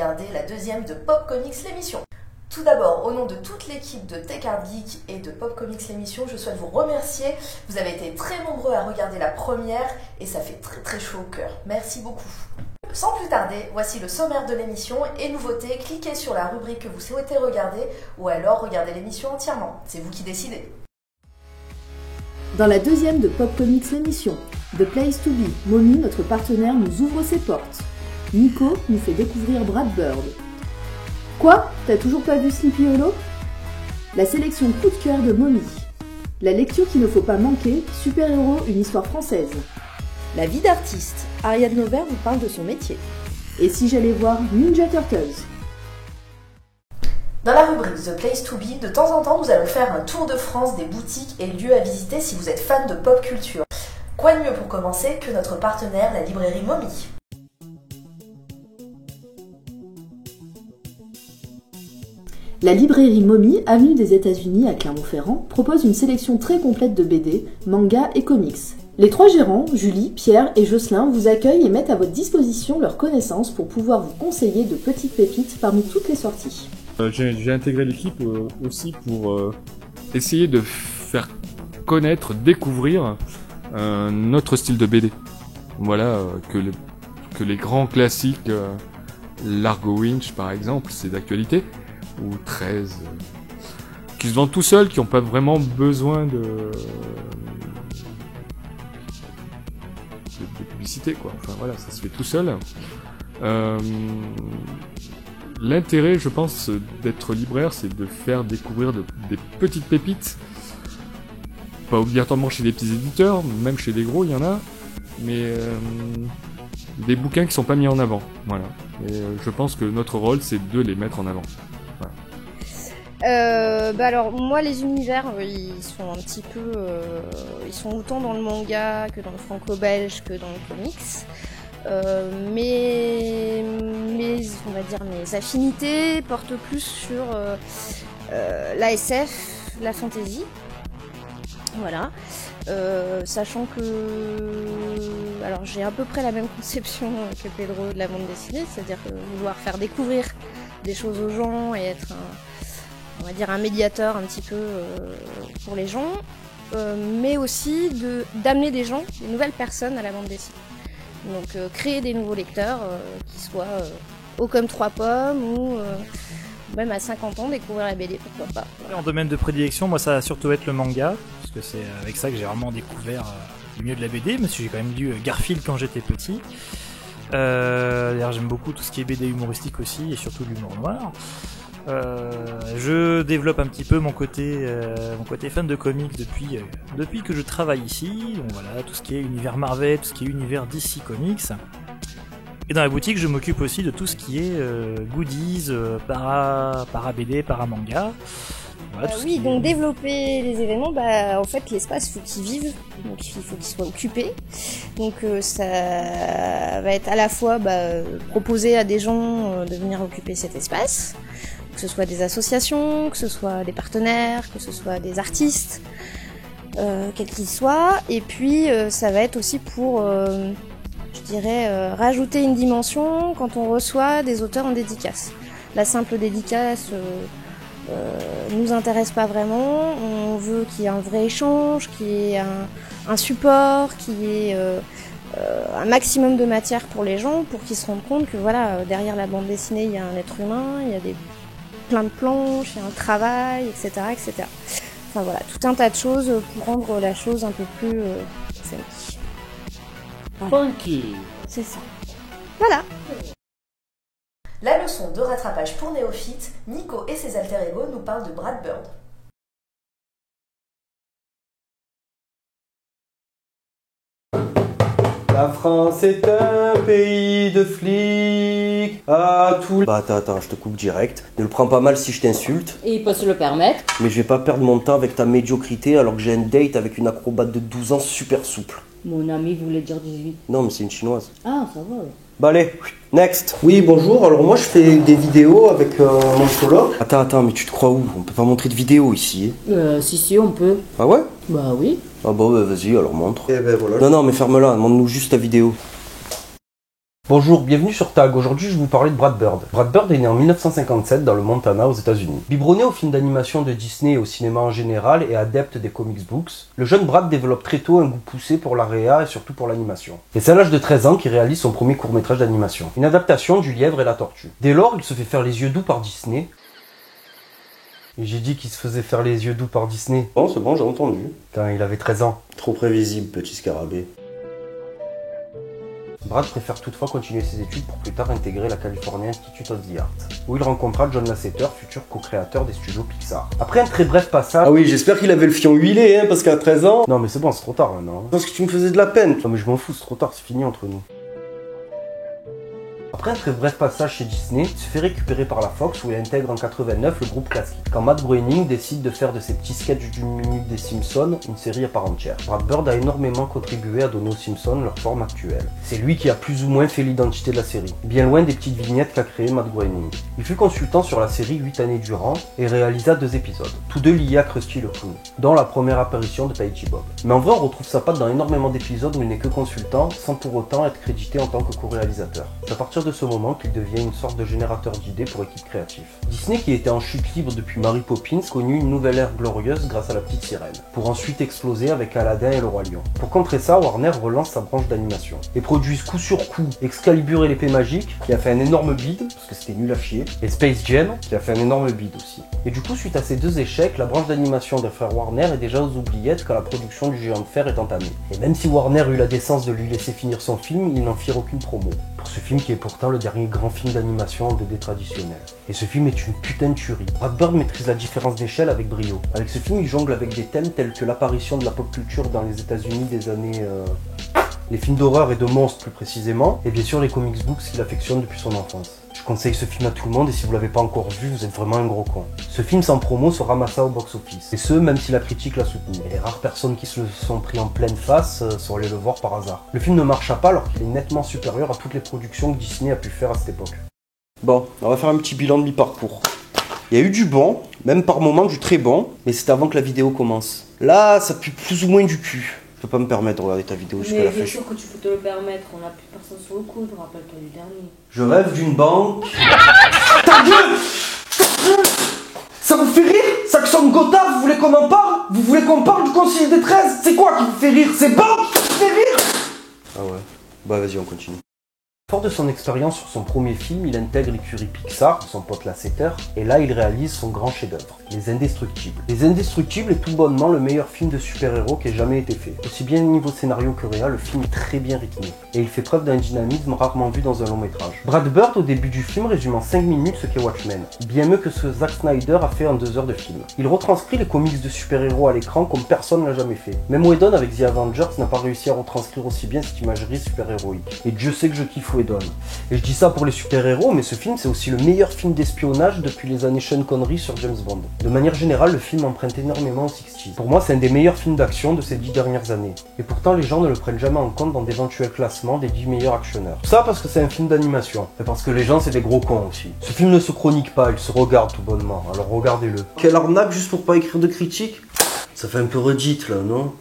regarder la deuxième de Pop Comics l'émission. Tout d'abord, au nom de toute l'équipe de Tech Art Geek et de Pop Comics l'émission, je souhaite vous remercier. Vous avez été très nombreux à regarder la première et ça fait très très chaud au cœur. Merci beaucoup. Sans plus tarder, voici le sommaire de l'émission et nouveauté, cliquez sur la rubrique que vous souhaitez regarder ou alors regardez l'émission entièrement. C'est vous qui décidez. Dans la deuxième de Pop Comics l'émission, The Place to Be, Mommy, notre partenaire, nous ouvre ses portes. Nico nous fait découvrir Brad Bird. Quoi? T'as toujours pas vu Sleepy Hollow? La sélection coup de cœur de Mommy. La lecture qu'il ne faut pas manquer, Super-héros, une histoire française. La vie d'artiste, Ariadne Auvert vous parle de son métier. Et si j'allais voir Ninja Turtles? Dans la rubrique The Place to Be, de temps en temps, nous allons faire un tour de France des boutiques et lieux à visiter si vous êtes fan de pop culture. Quoi de mieux pour commencer que notre partenaire, la librairie Mommy? La librairie Mommy, avenue des États-Unis à Clermont-Ferrand, propose une sélection très complète de BD, mangas et comics. Les trois gérants, Julie, Pierre et Jocelyn, vous accueillent et mettent à votre disposition leurs connaissances pour pouvoir vous conseiller de petites pépites parmi toutes les sorties. J'ai intégré l'équipe aussi pour essayer de faire connaître, découvrir notre style de BD. Voilà, que les grands classiques, Largo Winch par exemple, c'est d'actualité, ou 13, qui se vendent tout seuls, qui n'ont pas vraiment besoin de publicité, quoi. Enfin voilà, ça se fait tout seul. L'intérêt, je pense, d'être libraire, c'est de faire découvrir des petites pépites. Pas obligatoirement chez des petits éditeurs, même chez des gros, il y en a, mais des bouquins qui sont pas mis en avant. Voilà. Et je pense que notre rôle, c'est de les mettre en avant. Voilà. Alors moi les univers ils sont un petit peu ils sont autant dans le manga que dans le franco-belge que dans le comics, mais on va dire mes affinités portent plus sur la SF, la fantasy, voilà, sachant que alors j'ai à peu près la même conception que Pedro de la bande dessinée, c'est-à-dire vouloir faire découvrir des choses aux gens et être on va dire un médiateur un petit peu pour les gens, mais aussi d'amener des gens, des nouvelles personnes à la bande dessinée. Donc créer des nouveaux lecteurs qui soient hauts comme 3 pommes ou même à 50 ans découvrir la BD, pourquoi pas. Voilà. En domaine de prédilection, moi ça va surtout être le manga, parce que c'est avec ça que j'ai vraiment découvert le mieux de la BD, mais j'ai quand même lu Garfield quand j'étais petit. D'ailleurs j'aime beaucoup tout ce qui est BD humoristique aussi, et surtout l'humour noir. Je développe un petit peu mon côté fan de comics depuis que je travaille ici. Donc voilà, tout ce qui est univers Marvel, tout ce qui est univers DC Comics. Et dans la boutique, je m'occupe aussi de tout ce qui est goodies, para BD, para manga. Voilà, oui, donc développer les événements, en fait l'espace faut qu'il vive, donc il faut qu'il soit occupé. Donc ça va être à la fois proposer à des gens de venir occuper cet espace, que ce soit des associations, que ce soit des partenaires, que ce soit des artistes, quels qu'ils soient. Et puis ça va être aussi pour, je dirais, rajouter une dimension quand on reçoit des auteurs en dédicace. La simple dédicace nous intéresse pas vraiment. On veut qu'il y ait un vrai échange, qu'il y ait un support, qu'il y ait un maximum de matière pour les gens, pour qu'ils se rendent compte que voilà, derrière la bande dessinée, il y a un être humain, il y a plein de planches, il y a un travail, etc., etc. Enfin voilà, tout un tas de choses pour rendre la chose un peu plus funky. Voilà. Funky. C'est ça. Voilà. La leçon de rattrapage pour néophytes, Nico et ses alter ego nous parlent de Brad Bird. La France est un pays de flics à tout. Bah attends, je te coupe direct. Ne le prends pas mal si je t'insulte. Et il peut se le permettre. Mais je vais pas perdre mon temps avec ta médiocrité alors que j'ai un date avec une acrobate de 12 ans super souple. Mon ami voulait dire 18. Non mais c'est une chinoise. Ah, ça va. Bah allez, next. Oui, bonjour, alors moi je fais des vidéos avec mon solo. Attends, mais tu te crois où? On peut pas montrer de vidéo ici. Si, on peut. Ah ouais? Bah oui. Ah bah vas-y, alors montre. Eh ben voilà. Non, mais ferme-la, montre-nous juste ta vidéo. Bonjour, bienvenue sur TAG. Aujourd'hui, je vais vous parler de Brad Bird. Brad Bird est né en 1957 dans le Montana aux États-Unis. Biberonné aux films d'animation de Disney et au cinéma en général et adepte des comics books, le jeune Brad développe très tôt un goût poussé pour la réa et surtout pour l'animation. Et c'est à l'âge de 13 ans qu'il réalise son premier court-métrage d'animation, une adaptation du Lièvre et la Tortue. Dès lors, il se fait faire les yeux doux par Disney. Et j'ai dit qu'il se faisait faire les yeux doux par Disney. Bon, c'est bon, j'ai entendu. Quand il avait 13 ans. Trop prévisible, petit scarabée. Brad préfère toutefois continuer ses études pour plus tard intégrer la California Institute of the Arts, où il rencontra John Lasseter, futur co-créateur des studios Pixar. Après un très bref passage... Ah oui, j'espère qu'il avait le fion huilé, hein, parce qu'à 13 ans... Non mais c'est bon, c'est trop tard maintenant. Parce que tu me faisais de la peine. Non mais je m'en fous, c'est trop tard, c'est fini entre nous. Après un très bref passage chez Disney, il se fait récupérer par la Fox où il intègre en 89 le groupe classique. Quand Matt Groening décide de faire de ses petits sketchs d'une minute des Simpsons une série à part entière. Brad Bird a énormément contribué à donner aux Simpsons leur forme actuelle. C'est lui qui a plus ou moins fait l'identité de la série, bien loin des petites vignettes qu'a créé Matt Groening. Il fut consultant sur la série 8 années durant et réalisa 2 épisodes, tous deux liés à Krusty le Clown, dont la première apparition de Paige Bob. Mais en vrai on retrouve sa patte dans énormément d'épisodes où il n'est que consultant, sans pour autant être crédité en tant que co-réalisateur. C'est à partir de ce moment qu'il devient une sorte de générateur d'idées pour équipe créative. Disney, qui était en chute libre depuis Mary Poppins, connut une nouvelle ère glorieuse grâce à la petite sirène, pour ensuite exploser avec Aladdin et le Roi Lion. Pour contrer ça, Warner relance sa branche d'animation, et produisent coup sur coup Excalibur et l'épée magique, qui a fait un énorme bide, parce que c'était nul à chier, et Space Jam, qui a fait un énorme bide aussi. Et du coup, suite à ces 2 échecs, la branche d'animation des frères Warner est déjà aux oubliettes quand la production du Géant de Fer est entamée. Et même si Warner eut la décence de lui laisser finir son film, ils n'en firent aucune promo. Pour ce film qui est pourtant le dernier grand film d'animation en 2D traditionnel. Et ce film est une putain de tuerie. Brad Bird maîtrise la différence d'échelle avec brio. Avec ce film, il jongle avec des thèmes tels que l'apparition de la pop culture dans les États-Unis des années... les films d'horreur et de monstres plus précisément, et bien sûr les comics books qu'il affectionne depuis son enfance. Je conseille ce film à tout le monde et si vous l'avez pas encore vu, vous êtes vraiment un gros con. Ce film sans promo se ramassa au box-office, et ce même si la critique l'a soutenu. Et les rares personnes qui se le sont pris en pleine face sont allées le voir par hasard. Le film ne marcha pas alors qu'il est nettement supérieur à toutes les productions que Disney a pu faire à cette époque. Bon, on va faire un petit bilan de mi-parcours. Il y a eu du bon, même par moments du très bon, mais c'était avant que la vidéo commence. Là, ça pue plus ou moins du cul. Je peux pas me permettre de regarder ta vidéo jusqu'à la fin. Mais bien sûr que tu peux te le permettre, on n'a plus personne sur le coude, rappelle-toi du dernier. Je rêve d'une banque... Ta gueule! Ça vous fait rire? Saxon Gothard, vous voulez qu'on en parle? Vous voulez qu'on parle du Conseil des 13? C'est quoi qui vous fait rire? C'est banque qui vous fait rire? Ah ouais. Bah vas-y, on continue. Fort de son expérience sur son premier film, il intègre l'écurie Pixar, son pote Lasseter, et là il réalise son grand chef-d'œuvre, Les Indestructibles. Les Indestructibles est tout bonnement le meilleur film de super-héros qui ait jamais été fait. Aussi bien niveau scénario que réel, le film est très bien rythmé, et il fait preuve d'un dynamisme rarement vu dans un long métrage. Brad Bird au début du film résume en 5 minutes ce qu'est Watchmen, bien mieux que ce que Zack Snyder a fait en 2 heures de film. Il retranscrit les comics de super-héros à l'écran comme personne l'a jamais fait. Même Whedon avec The Avengers n'a pas réussi à retranscrire aussi bien cette imagerie super-héroïque. Et Dieu sait que je kiffe Whedon. Et je dis ça pour les super-héros, mais ce film c'est aussi le meilleur film d'espionnage depuis les années Sean Connery sur James Bond. De manière générale, le film emprunte énormément aux 60s. Pour moi, c'est un des meilleurs films d'action de ces 10 dernières années. Et pourtant, les gens ne le prennent jamais en compte dans d'éventuels classements des 10 meilleurs actionneurs. Ça parce que c'est un film d'animation, et parce que les gens c'est des gros cons aussi. Ce film ne se chronique pas, il se regarde tout bonnement, alors regardez-le. Quelle arnaque juste pour pas écrire de critique? Ça fait un peu redite là, non?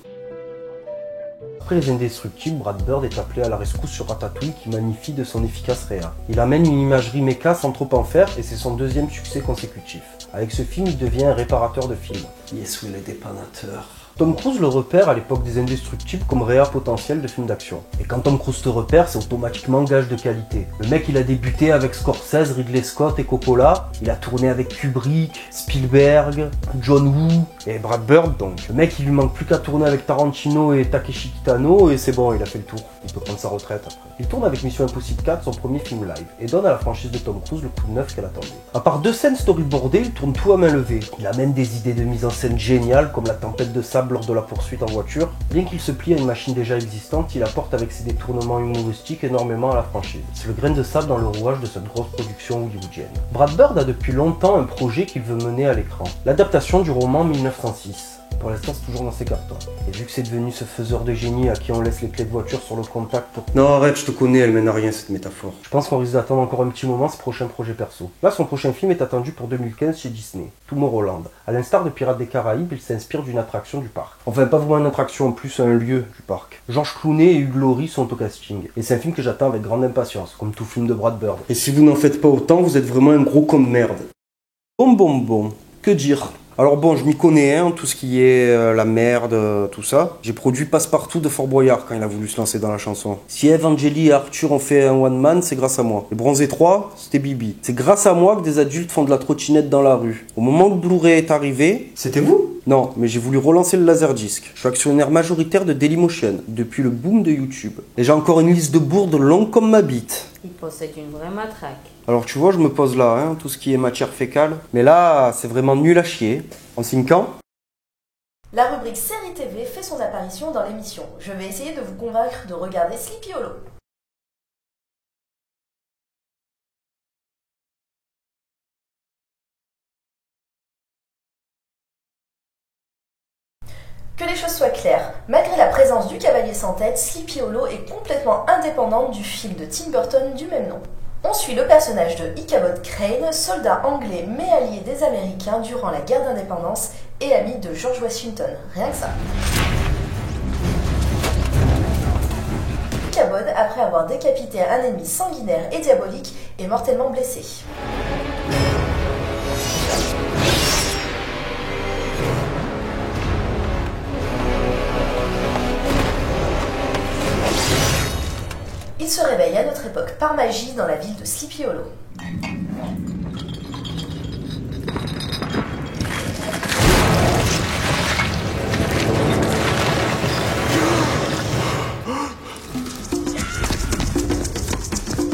Après Les Indestructibles, Brad Bird est appelé à la rescousse sur Ratatouille qui magnifie de son efficace réa. Il amène une imagerie méca sans trop en faire et c'est son 2e succès consécutif. Avec ce film, il devient un réparateur de films. Yes, oui, les dépanateurs. Tom Cruise le repère à l'époque des Indestructibles comme réa potentiel de film d'action. Et quand Tom Cruise te repère, c'est automatiquement gage de qualité. Le mec il a débuté avec Scorsese, Ridley Scott et Coppola, il a tourné avec Kubrick, Spielberg, John Woo et Brad Bird donc. Le mec il lui manque plus qu'à tourner avec Tarantino et Takeshi Kitano et c'est bon, il a fait le tour. Il peut prendre sa retraite après. Il tourne avec Mission Impossible 4, son premier film live, et donne à la franchise de Tom Cruise le coup de neuf qu'elle attendait. À part 2 scènes storyboardées, il tourne tout à main levée. Il amène des idées de mise en scène géniales comme la tempête de sable lors de la poursuite en voiture. Bien qu'il se plie à une machine déjà existante, il apporte avec ses détournements humoristiques énormément à la franchise. C'est le grain de sable dans le rouage de cette grosse production hollywoodienne. Brad Bird a depuis longtemps un projet qu'il veut mener à l'écran, l'adaptation du roman 1906. Pour l'instant, c'est toujours dans ses cartons. Et vu que c'est devenu ce faiseur de génie à qui on laisse les clés de voiture sur le contact pour... Non, arrête, je te connais, elle mène à rien cette métaphore. Je pense qu'on risque d'attendre encore un petit moment ce prochain projet perso. Là, son prochain film est attendu pour 2015 chez Disney, Tomorrowland. À l'instar de Pirates des Caraïbes, il s'inspire d'une attraction du parc. Enfin, pas vraiment une attraction, plus un lieu du parc. Georges Clooney et Hugh Laurie sont au casting. Et c'est un film que j'attends avec grande impatience, comme tout film de Brad Bird. Et si vous n'en faites pas autant, vous êtes vraiment un gros con de merde. Bon, que dire ? Alors bon, je m'y connais, hein, tout ce qui est la merde, tout ça. J'ai produit Passepartout de Fort Boyard quand il a voulu se lancer dans la chanson. Si Eve, Angélie et Arthur ont fait un one man, c'est grâce à moi. Les Bronzés 3, c'était Bibi. C'est grâce à moi que des adultes font de la trottinette dans la rue. Au moment où le Blu-ray est arrivé... C'était vous ? Non, mais j'ai voulu relancer le Laserdisc. Je suis actionnaire majoritaire de Dailymotion, depuis le boom de YouTube. Et j'ai encore une liste de bourdes longue comme ma bite. Il possède une vraie matraque. Alors tu vois, je me pose là, hein, tout ce qui est matière fécale. Mais là, c'est vraiment nul à chier. En 5 ans. La rubrique série TV fait son apparition dans l'émission. Je vais essayer de vous convaincre de regarder Sleepy Hollow. Que les choses soient claires, malgré la présence du cavalier sans tête, Sleepy Hollow est complètement indépendante du film de Tim Burton du même nom. On suit le personnage de Ichabod Crane, soldat anglais mais allié des Américains durant la guerre d'indépendance et ami de George Washington. Rien que ça. Ichabod, après avoir décapité un ennemi sanguinaire et diabolique, est mortellement blessé. Il se réveille à notre époque par magie dans la ville de Sleepy Hollow.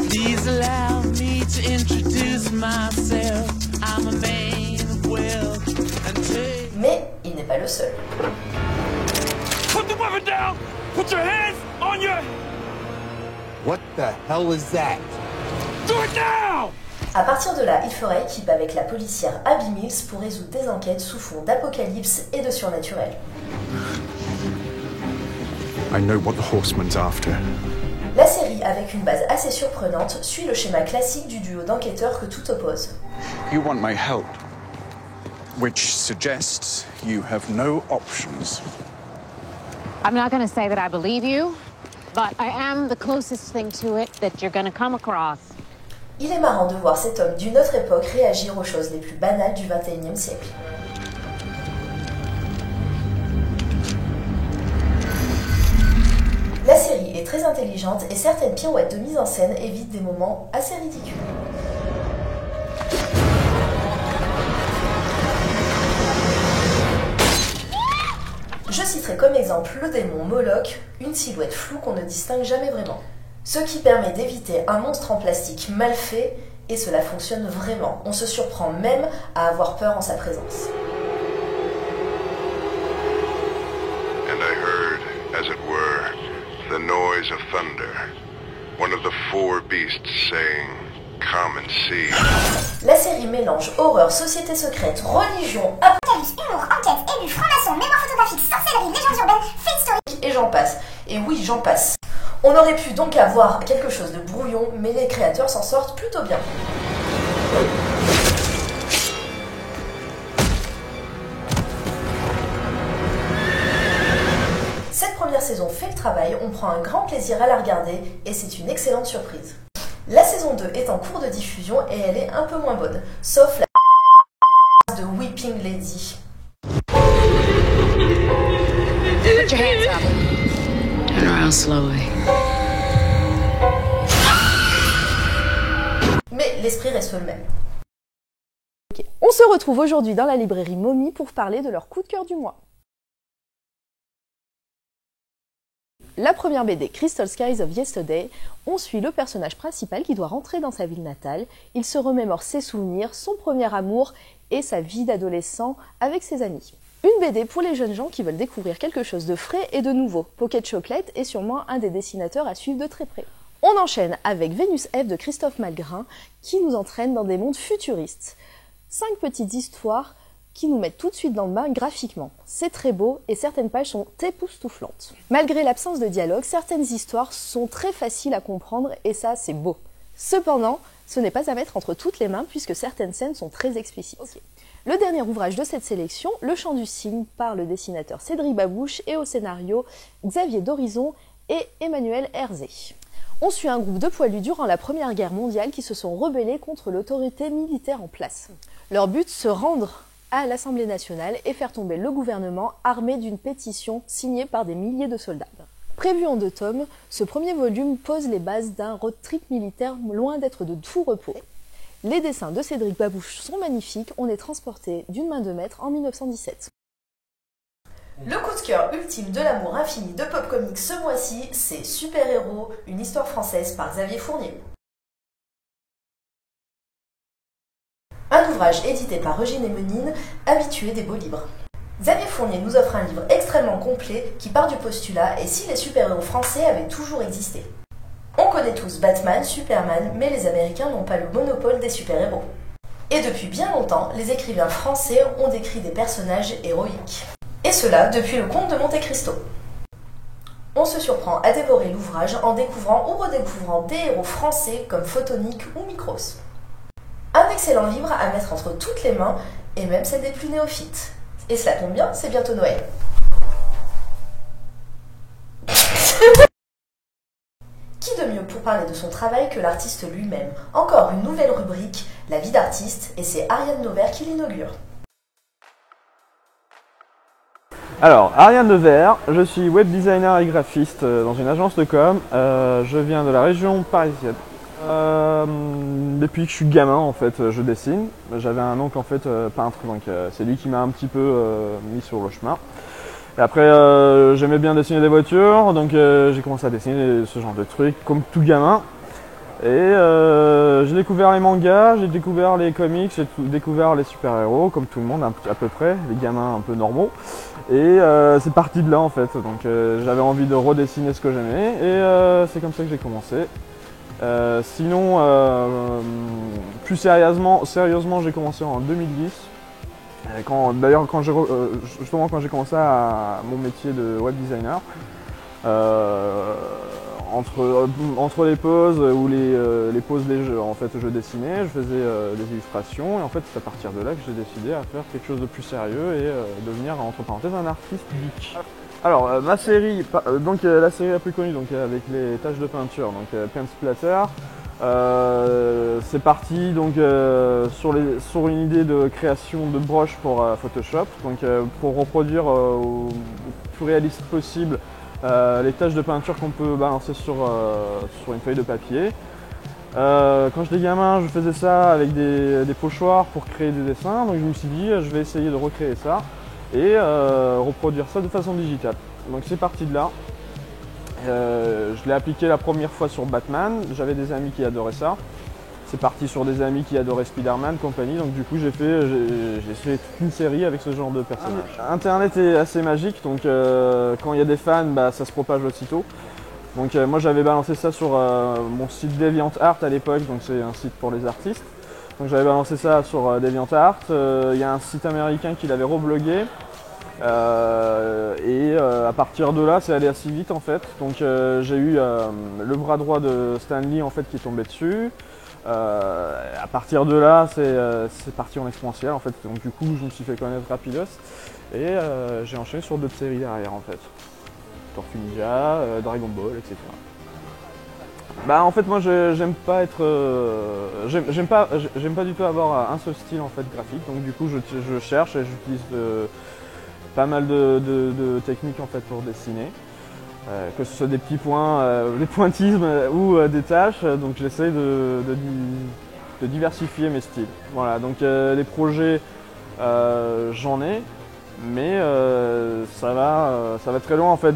Please allow me to introduce myself. I'm a man of wealth and taste. Mais il n'est pas le seul. Put the weapon down! Put your hands on your... What the hell is that? Do it now! À partir de là, il fera équipe avec la policière Abby Mills pour résoudre des enquêtes sous fond d'apocalypse et de surnaturel. I know what the horseman's after. La série, avec une base assez surprenante, suit le schéma classique du duo d'enquêteurs que tout oppose. You want my help, which suggests you have no options. I'm not going to say that I believe you, but I am the closest thing to it that you're going to come across. Il est marrant de voir cet homme d'une autre époque réagir aux choses les plus banales du XXIe siècle. La série est très intelligente et certaines pirouettes de mise en scène évitent des moments assez ridicules. Je citerai comme exemple le démon Moloch, une silhouette floue qu'on ne distingue jamais vraiment. Ce qui permet d'éviter un monstre en plastique mal fait, et cela fonctionne vraiment. On se surprend même à avoir peur en sa présence. And I heard, as it were, the noise of thunder. One of the four beasts saying, "Come and see." La série mélange horreur, société secrète, religion, apocalypse, humour, enquête, élus, franc-maçon, mémoire photographique, sorcellerie, légendes urbaines, faits historiques, et j'en passe. Et oui, j'en passe. On aurait pu donc avoir quelque chose de brouillon, mais les créateurs s'en sortent plutôt bien. Cette première saison fait le travail, on prend un grand plaisir à la regarder et c'est une excellente surprise. La saison 2 est en cours de diffusion et elle est un peu moins bonne, sauf la de Weeping Lady. Put your hands up. Turn around slowly. Mais l'esprit reste le même. Okay. On se retrouve aujourd'hui dans la librairie Momie pour parler de leur coup de cœur du mois. La première BD, Crystal Skies of Yesterday, on suit le personnage principal qui doit rentrer dans sa ville natale. Il se remémore ses souvenirs, son premier amour et sa vie d'adolescent avec ses amis. Une BD pour les jeunes gens qui veulent découvrir quelque chose de frais et de nouveau. Pocket Chocolate est sûrement un des dessinateurs à suivre de très près. On enchaîne avec Vénus F de Christophe Malgrin qui nous entraîne dans des mondes futuristes. 5 petites histoires qui nous mettent tout de suite dans le bain graphiquement. C'est très beau et certaines pages sont époustouflantes. Malgré l'absence de dialogue, certaines histoires sont très faciles à comprendre et ça c'est beau. Cependant, ce n'est pas à mettre entre toutes les mains puisque certaines scènes sont très explicites. Okay. Le dernier ouvrage de cette sélection, Le Chant du Cygne, par le dessinateur Cédric Babouche et au scénario Xavier Dorizon et Emmanuel Herzé. On suit un groupe de poilus durant la Première Guerre mondiale qui se sont rebellés contre l'autorité militaire en place. Leur but, se rendre à l'Assemblée nationale et faire tomber le gouvernement armé d'une pétition signée par des milliers de soldats. Prévu en 2 tomes, ce premier volume pose les bases d'un road trip militaire loin d'être de tout repos. Les dessins de Cédric Babouche sont magnifiques, on est transporté d'une main de maître en 1917. Le coup de cœur ultime de l'amour infini de Pop Comics ce mois-ci, c'est Super Héros, une histoire française par Xavier Fournier. Un ouvrage édité par Eugène Emenine, habitué des beaux livres. Xavier Fournier nous offre un livre extrêmement complet qui part du postulat et si les super-héros français avaient toujours existé. On connaît tous Batman, Superman, mais les Américains n'ont pas le monopole des super-héros. Et depuis bien longtemps, les écrivains français ont décrit des personnages héroïques. Et cela depuis le Comte de Monte Cristo. On se surprend à dévorer l'ouvrage en découvrant ou redécouvrant des héros français comme Photonique ou Micros. Un excellent livre à mettre entre toutes les mains, et même celle des plus néophytes. Et cela tombe bien, c'est bientôt Noël. Qui de mieux pour parler de son travail que l'artiste lui-même? Encore une nouvelle rubrique, la vie d'artiste, et c'est Ariane Novert qui l'inaugure. Alors, Ariane Nevers, je suis web designer et graphiste dans une agence de com. Je viens de la région parisienne. Depuis que je suis gamin, en fait, je dessine. J'avais un oncle en fait peintre, donc c'est lui qui m'a un petit peu mis sur le chemin. Et après, j'aimais bien dessiner des voitures, donc j'ai commencé à dessiner ce genre de trucs, comme tout gamin. Et j'ai découvert les mangas, j'ai découvert les comics, j'ai découvert les super-héros, comme tout le monde à peu près, les gamins un peu normaux. Et c'est parti de là en fait, donc j'avais envie de redessiner ce que j'aimais et c'est comme ça que j'ai commencé. Sinon, plus sérieusement j'ai commencé en 2010. D'ailleurs justement quand j'ai commencé à mon métier de web designer. Entre les pauses ou les pauses des jeux, en fait, je dessinais, je faisais des illustrations et en fait c'est à partir de là que j'ai décidé à faire quelque chose de plus sérieux et devenir entre parenthèses un artiste geek. Alors ma série, donc la série la plus connue donc avec les taches de peinture, donc Paint Splatter, c'est parti donc sur une idée de création de broches pour Photoshop, donc pour reproduire au plus réaliste possible les taches de peinture qu'on peut balancer sur une feuille de papier. Quand j'étais gamin, je faisais ça avec des pochoirs pour créer des dessins, donc je me suis dit je vais essayer de recréer ça et reproduire ça de façon digitale. Donc c'est parti de là. Je l'ai appliqué la première fois sur Batman, j'avais des amis qui adoraient ça. C'est parti sur des amis qui adoraient Spider-Man, compagnie, donc du coup j'ai fait toute une série avec ce genre de personnages. Internet est assez magique, donc quand il y a des fans, bah, ça se propage aussitôt. Donc moi j'avais balancé ça sur mon site DeviantArt à l'époque, donc c'est un site pour les artistes. Donc j'avais balancé ça sur DeviantArt, il y a un site américain qui l'avait reblogué. À partir de là, c'est allé assez vite en fait. Donc j'ai eu le bras droit de Stan Lee en fait qui est tombé dessus. À partir de là, c'est parti en exponentiel en fait. Donc du coup, je me suis fait connaître rapidos et j'ai enchaîné sur d'autres séries derrière en fait. Tortue Ninja, Dragon Ball, etc. Bah en fait moi j'aime pas du tout avoir un seul style en fait graphique. Donc du coup je cherche et j'utilise pas mal de techniques en fait pour dessiner. Que ce soit des petits points, des pointillismes ou des tâches, donc j'essaie de diversifier mes styles. Voilà, donc les projets j'en ai, mais ça va très loin en fait.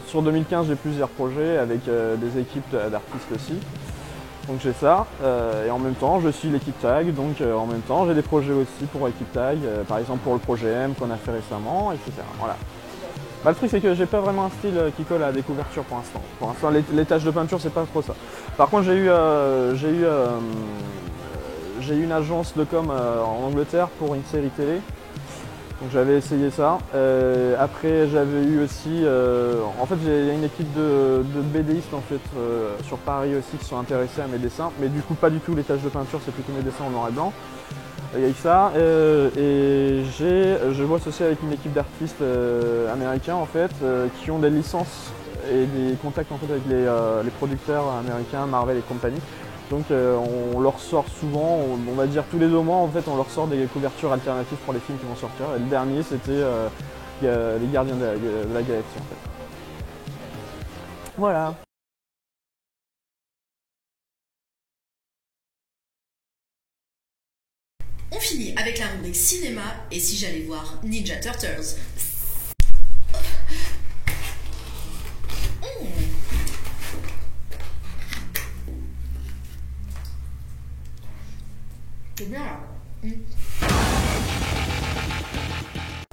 Sur 2015 j'ai plusieurs projets avec des équipes d'artistes aussi. Donc j'ai ça, et en même temps je suis l'équipe Tag, donc en même temps j'ai des projets aussi pour l'équipe Tag, par exemple pour le projet M qu'on a fait récemment, etc. Voilà. Bah, le truc c'est que j'ai pas vraiment un style qui colle à des couvertures pour l'instant. Pour l'instant les taches de peinture c'est pas trop ça. Par contre j'ai eu j'ai eu une agence de com en Angleterre pour une série télé. Donc j'avais essayé ça. Après j'avais eu aussi, en fait j'ai une équipe de BDistes en fait sur Paris aussi qui sont intéressés à mes dessins, mais du coup pas du tout les taches de peinture, c'est plutôt mes dessins en noir et blanc. Il y a eu ça et je bosse aussi avec une équipe d'artistes américains en fait qui ont des licences et des contacts en fait avec les producteurs américains, Marvel et compagnie. Donc on leur sort souvent, on va dire tous les 2 mois en fait, on leur sort des couvertures alternatives pour les films qui vont sortir. Et le dernier c'était les Gardiens de la Galaxie en fait. Voilà. On finit avec la rubrique cinéma et si j'allais voir Ninja Turtles. C'est bien là.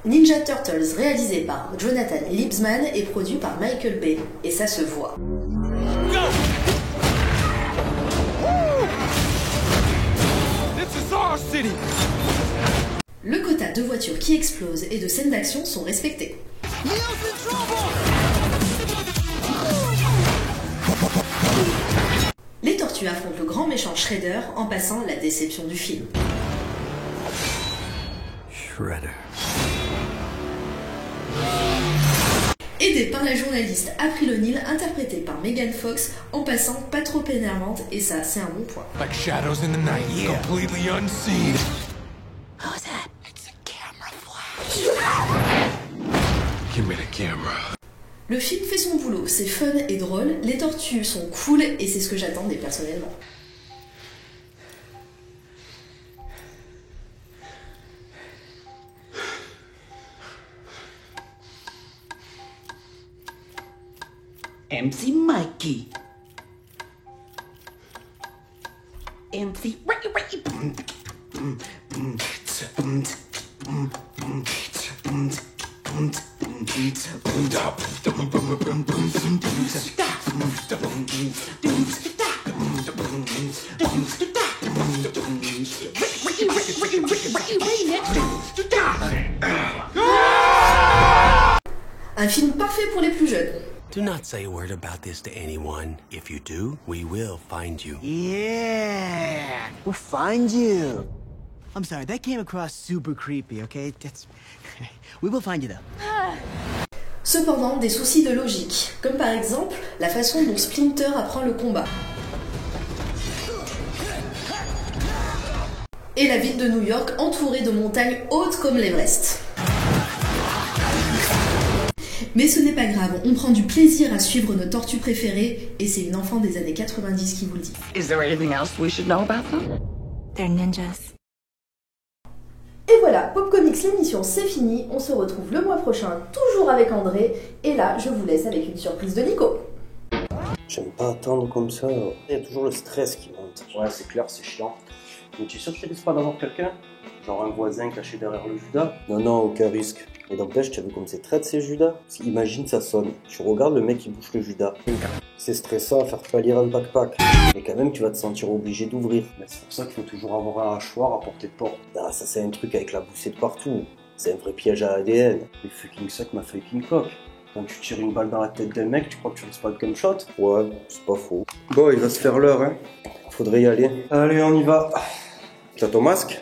Ninja Turtles, réalisé par Jonathan Liebsman et produit par Michael Bay. Et ça se voit. Le quota de voitures qui explosent et de scènes d'action sont respectés. Les tortues affrontent le grand méchant Shredder en passant la déception du film. Shredder. Aidé par la journaliste April O'Neil, interprétée par Megan Fox, en passant pas trop énervante, et ça, c'est un bon point. Like shadows in the night, completely unseen. Who's that? It's a camera flash. Give me the camera. Le film fait son boulot, c'est fun et drôle, les tortues sont cool et c'est ce que j'attendais personnellement. MC Mikey. MC Un film parfait pour les plus jeunes. Do not say a word about this to anyone. If you do, we will find you. Yeah, we'll find you. I'm sorry, that came across super creepy, okay? We will find you though. Cependant, des soucis de logique, comme par exemple la façon dont Splinter apprend le combat. Et la ville de New York entourée de montagnes hautes comme l'Everest. Mais ce n'est pas grave, on prend du plaisir à suivre nos tortues préférées et c'est une enfant des années 90 qui vous le dit. Is there anything else we should know about them? They're ninjas. Et voilà, Pop Comics l'émission c'est fini, on se retrouve le mois prochain toujours avec André et là je vous laisse avec une surprise de Nico. J'aime pas attendre comme ça, il y a toujours le stress qui monte. Ouais c'est clair, c'est chiant. Mais tu es sûr que tu risques pas d'avoir quelqu'un? Genre un voisin caché derrière le Judas? Non, non, aucun risque. Et d'empêche, tu as vu comme c'est traite ces Judas? Imagine ça sonne. Tu regardes le mec qui bouge le Judas. C'est stressant à faire pâlir un pack-pack. Mais quand même, tu vas te sentir obligé d'ouvrir. C'est pour ça qu'il faut toujours avoir un hachoir à portée de porte. Ah, ça c'est un truc avec la boussée de partout. C'est un vrai piège à ADN. Le fucking sac m'a fucking coque. Quand tu tires une balle dans la tête d'un mec, tu crois que tu risques pas de gunshot? Ouais, c'est pas faux. Bon, il va se faire l'heure, hein. Faudrait y aller. Allez, on y va. T'as ton masque?